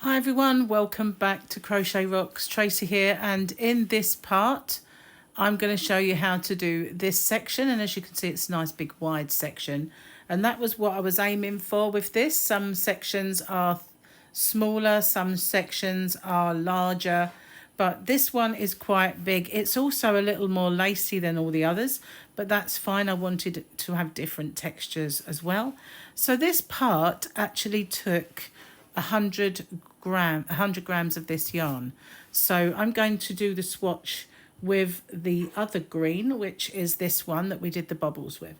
Hi everyone, welcome back to Crochet Rocks. Tracy here, and in this part I'm going to show you how to do this section, and as you can see it's a nice big wide section, and that was what I was aiming for with this. Some sections are smaller, some sections are larger, but this one is quite big. It's also a little more lacy than all the others, but that's fine. I wanted to have different textures as well. So this part actually took 100 grams of this yarn. So I'm going to do the swatch with the other green, which is this one that we did the bubbles with,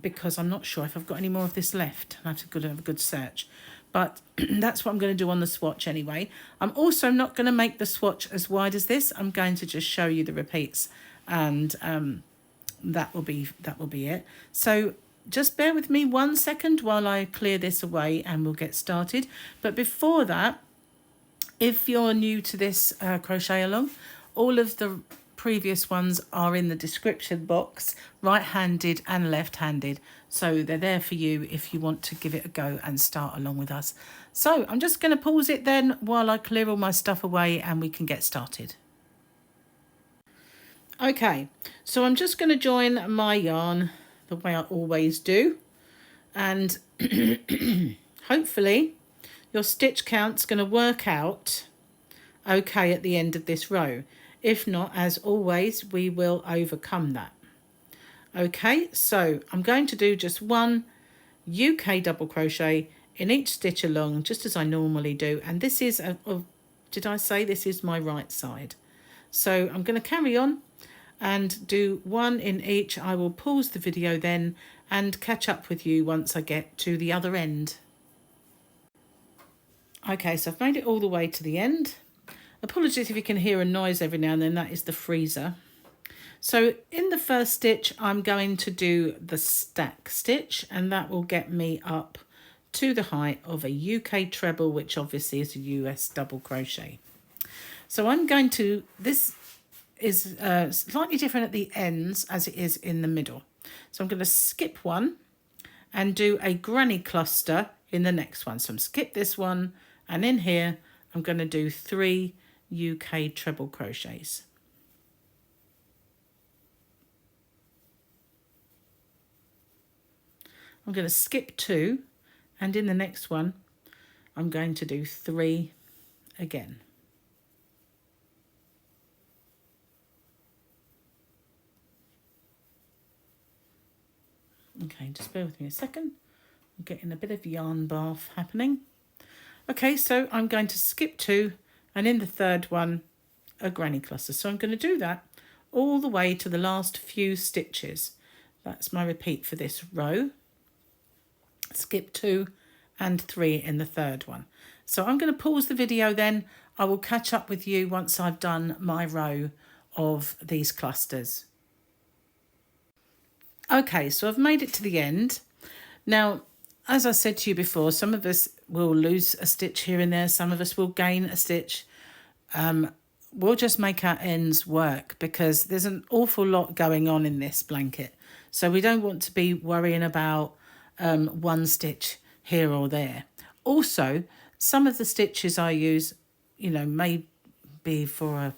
because I'm not sure if I've got any more of this left. I have to have a good search, but that's what I'm going to do on the swatch anyway. I'm also not going to make the swatch as wide as this. I'm going to just show you the repeats, and that will be it. So just bear with me 1 second while I clear this away and we'll get started. But before that, if you're new to this Crochet-A-Long, all of the previous ones are in the description box, right-handed and left-handed. So they're there for you if you want to give it a go and start along with us. So I'm just going to pause it then while I clear all my stuff away and we can get started. Okay, so I'm just going to join my yarn the way I always do, and hopefully your stitch count's going to work out okay at the end of this row. If not, as always, we will overcome that. Okay, so I'm going to do just one UK double crochet in each stitch along, just as I normally do, and this is did I say this is my right side? So I'm going to carry on and do one in each. I will pause the video then and catch up with you once I get to the other end. Okay, so I've made it all the way to the end. Apologies if you can hear a noise every now and then, that is the freezer. So in the first stitch I'm going to do the stack stitch, and that will get me up to the height of a UK treble, which obviously is a US double crochet. So I'm going to, this is slightly different at the ends as it is in the middle. So I'm going to skip one and do a granny cluster in the next one. So I'm skip this one, and in here I'm going to do 3 UK treble crochets. I'm going to skip 2, and in the next one I'm going to do 3 again. Okay, just bear with me a second. I'm getting a bit of yarn bath happening. Okay, so I'm going to skip 2, and in the third one, a granny cluster. So I'm going to do that all the way to the last few stitches. That's my repeat for this row. Skip 2 and 3 in the third one. So I'm going to pause the video then. I will catch up with you once I've done my row of these clusters. Okay, so I've made it to the end. Now, as I said to you before, some of us will lose a stitch here and there. Some of us will gain a stitch. We'll just make our ends work because there's an awful lot going on in this blanket. So we don't want to be worrying about one stitch here or there. Also, some of the stitches I use, you know, may be for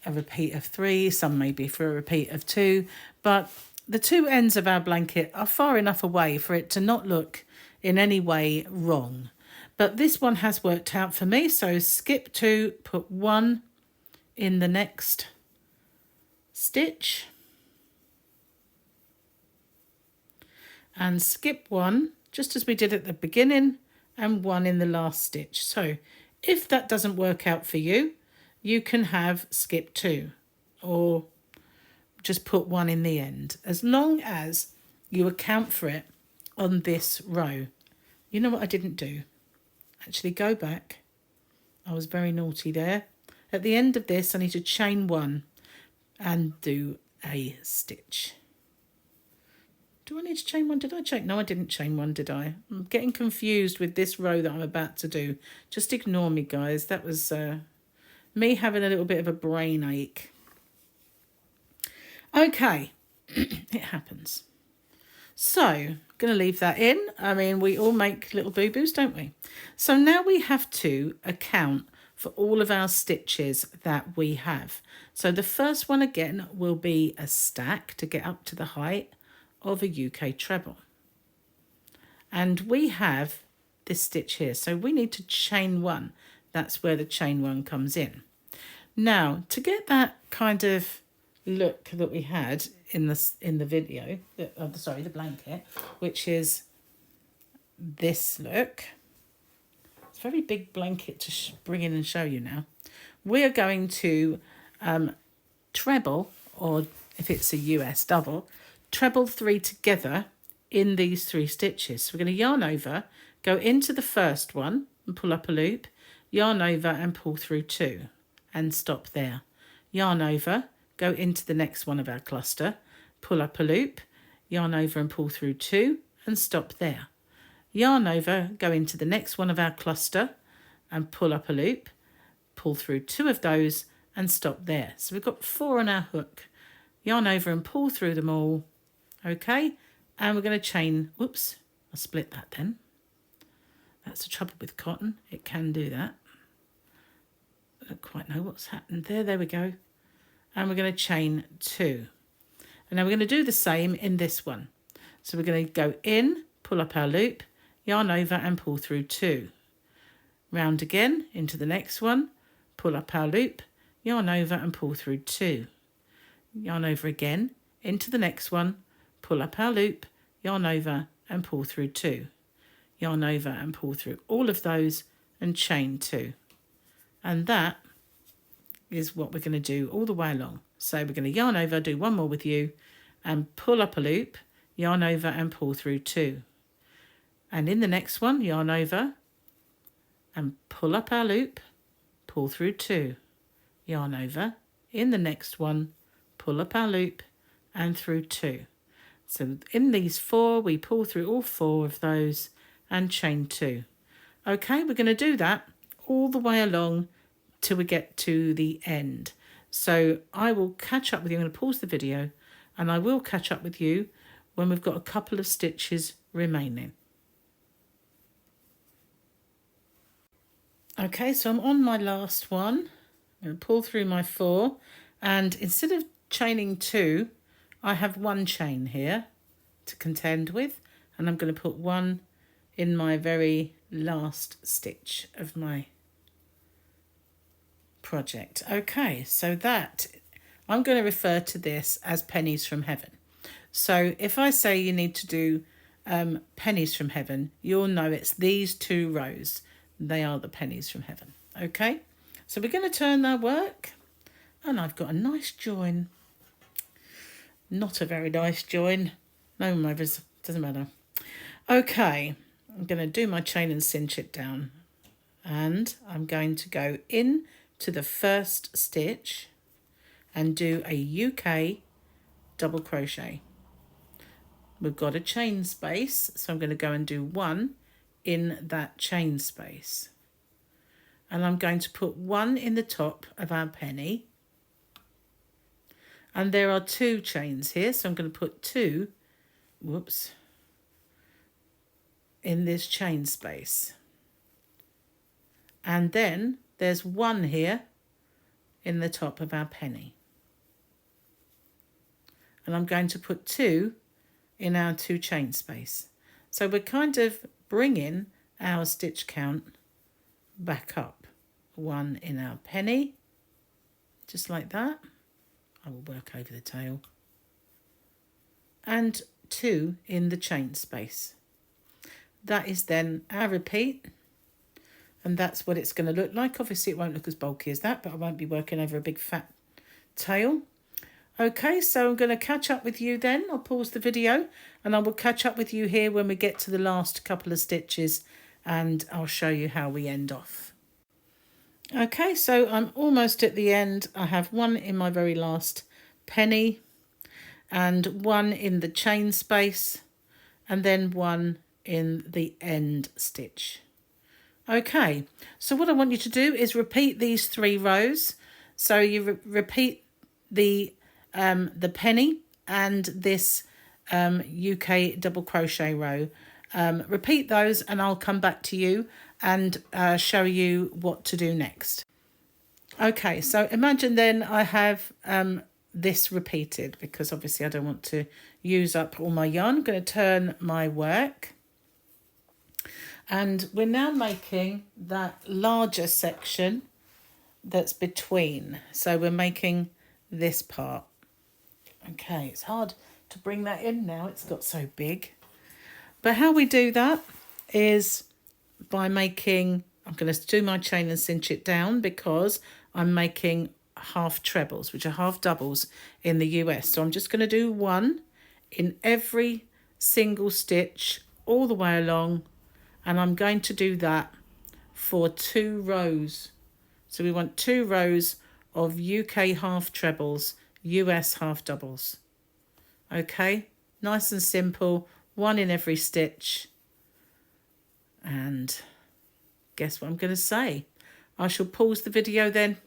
a repeat of 3, some may be for a repeat of 2, but the two ends of our blanket are far enough away for it to not look in any way wrong. But this one has worked out for me, so skip 2, put 1 in the next stitch, and skip 1 just as we did at the beginning, and 1 in the last stitch. So if that doesn't work out for you, you can have skip 2 or just put 1 in the end, as long as you account for it on this row. You know what I didn't do? Actually, go back. I was very naughty there. At the end of this, I need to chain 1 and do a stitch. Do I need to chain 1? Did I chain? No, I didn't chain 1, did I? I'm getting confused with this row that I'm about to do. Just ignore me, guys. That was me having a little bit of a brain ache. Okay, it happens. So I'm going to leave that in. I mean, we all make little boo-boos, don't we? So now we have to account for all of our stitches that we have. So the first one again will be a stack to get up to the height of a UK treble. And we have this stitch here, so we need to chain one. That's where the chain one comes in. Now, to get that kind of look that we had in the video, the blanket, which is this look. It's a very big blanket to bring in and show you now. We are going to treble, or if it's a US double, treble 3 together in these 3 stitches. So we're going to yarn over, go into the first one and pull up a loop, yarn over and pull through 2 and stop there. Yarn over, go into the next one of our cluster, pull up a loop, yarn over and pull through 2 and stop there. Yarn over, go into the next one of our cluster and pull up a loop, pull through 2 of those and stop there. So we've got 4 on our hook. Yarn over and pull through them all. Okay, and we're going to chain, whoops, I split that then. That's the trouble with cotton, it can do that. I don't quite know what's happened there. There we go. And we're going to chain 2. And now we're going to do the same in this one. So we're going to go in, pull up our loop, yarn over and pull through 2. Round again into the next one, pull up our loop, yarn over and pull through 2. Yarn over again into the next one, pull up our loop, yarn over and pull through 2. Yarn over and pull through all of those and chain 2. And that is what we're going to do all the way along. So we're going to yarn over, do one more with you, and pull up a loop, yarn over and pull through 2. And in the next one, yarn over and pull up our loop, pull through 2. Yarn over, in the next one, pull up our loop and through 2. So in these 4, we pull through all 4 of those and chain 2. Okay, we're going to do that all the way along till we get to the end. So I will catch up with you. I'm going to pause the video and I will catch up with you when we've got a couple of stitches remaining. Okay, so I'm on my last one. I'm going to pull through my 4, and instead of chaining 2, I have 1 chain here to contend with, and I'm going to put 1 in my very last stitch of my project. Okay, so that I'm going to refer to this as pennies from heaven. So if I say you need to do pennies from heaven, you'll know it's these 2 rows. They are the pennies from heaven. Okay, so we're going to turn our work, and I've got a nice join. Not a very nice join. No, doesn't matter. Okay, I'm going to do my chain and cinch it down, and I'm going to go in to the first stitch and do a UK double crochet. We've got a chain space, so I'm going to go and do 1 in that chain space, and I'm going to put 1 in the top of our penny, and there are 2 chains here, so I'm going to put 2 in this chain space, and then there's 1 here in the top of our penny, and I'm going to put 2 in our 2 chain space. So we're kind of bringing our stitch count back up. 1 in our penny, just like that. I will work over the tail, and 2 in the chain space. That is then our repeat, and that's what it's going to look like. Obviously it won't look as bulky as that, but I won't be working over a big fat tail. Okay, so I'm going to catch up with you then. I'll pause the video and I will catch up with you here when we get to the last couple of stitches, and I'll show you how we end off. Okay, so I'm almost at the end. I have 1 in my very last penny and 1 in the chain space, and then 1 in the end stitch. Okay, so what I want you to do is repeat these 3 rows. So you repeat the penny and this UK double crochet row. Repeat those and I'll come back to you and show you what to do next. Okay, so imagine then I have this repeated, because obviously I don't want to use up all my yarn. I'm going to turn my work, and we're now making that larger section that's between. So we're making this part. Okay, it's hard to bring that in now, it's got so big. But how we do that is by making, I'm going to do my chain and cinch it down, because I'm making half trebles, which are half doubles in the US. So I'm just going to do one in every single stitch all the way along, and I'm going to do that for 2 rows. So we want 2 rows of UK half trebles, US half doubles. Okay, nice and simple, one in every stitch. And guess what I'm going to say? I shall pause the video then,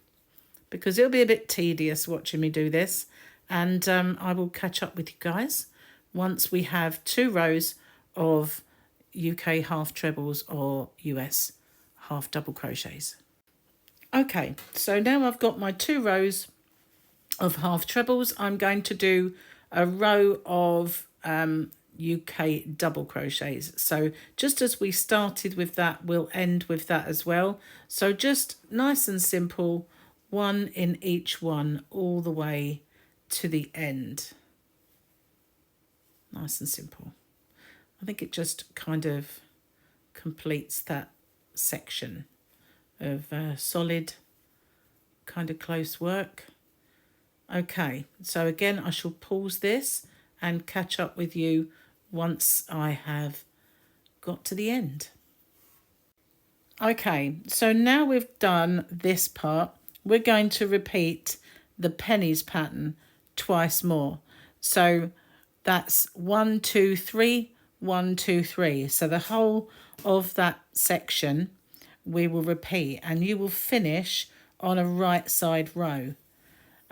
because it'll be a bit tedious watching me do this, and I will catch up with you guys once we have 2 rows of UK half trebles or US half double crochets. Okay, so now I've got my 2 rows of half trebles. I'm going to do a row of UK double crochets. So just as we started with that, we'll end with that as well. So just nice and simple, one in each one all the way to the end. Nice and simple. I think it just kind of completes that section of solid kind of close work. Okay, so again I shall pause this and catch up with you once I have got to the end. Okay, so now we've done this part, we're going to repeat the pennies pattern twice more. So that's 1, 2, 3, 1, 2, 3. So the whole of that section we will repeat, and you will finish on a right side row.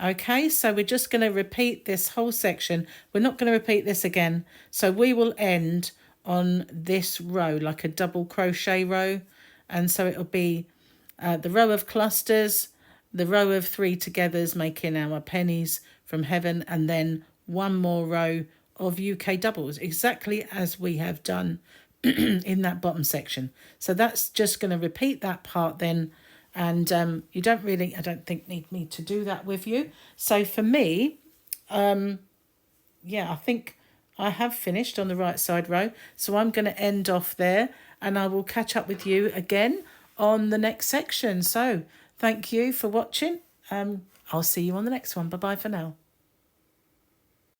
Okay, so we're just going to repeat this whole section. We're not going to repeat this again. So we will end on this row like a double crochet row. And so it'll be the row of clusters, the row of 3 togethers making our pennies from heaven, and then one more row of UK doubles, exactly as we have done in that bottom section. So that's just going to repeat that part then. And you don't really, I don't think, need me to do that with you. So for me, yeah, I think I have finished on the right side row. So I'm going to end off there, and I will catch up with you again on the next section. So thank you for watching. I'll see you on the next one. Bye-bye for now.